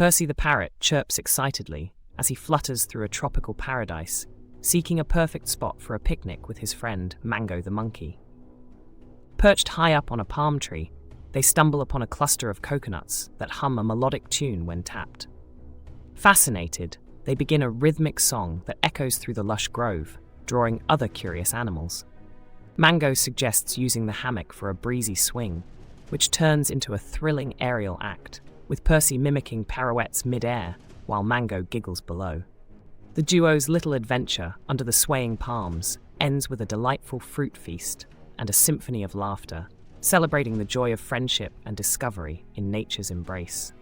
Percy the Parrot chirps excitedly as he flutters through a tropical paradise, seeking a perfect spot for a picnic with his friend Mango the monkey. Perched high up on a palm tree, they stumble upon a cluster of coconuts that hum a melodic tune when tapped. Fascinated, they begin a rhythmic song that echoes through the lush grove, drawing other curious animals. Mango suggests using the hammock for a breezy swing, which turns into a thrilling aerial act, with Percy mimicking pirouettes mid-air while Mango giggles below. The duo's little adventure under the swaying palms ends with a delightful fruit feast and a symphony of laughter, celebrating the joy of friendship and discovery in nature's embrace.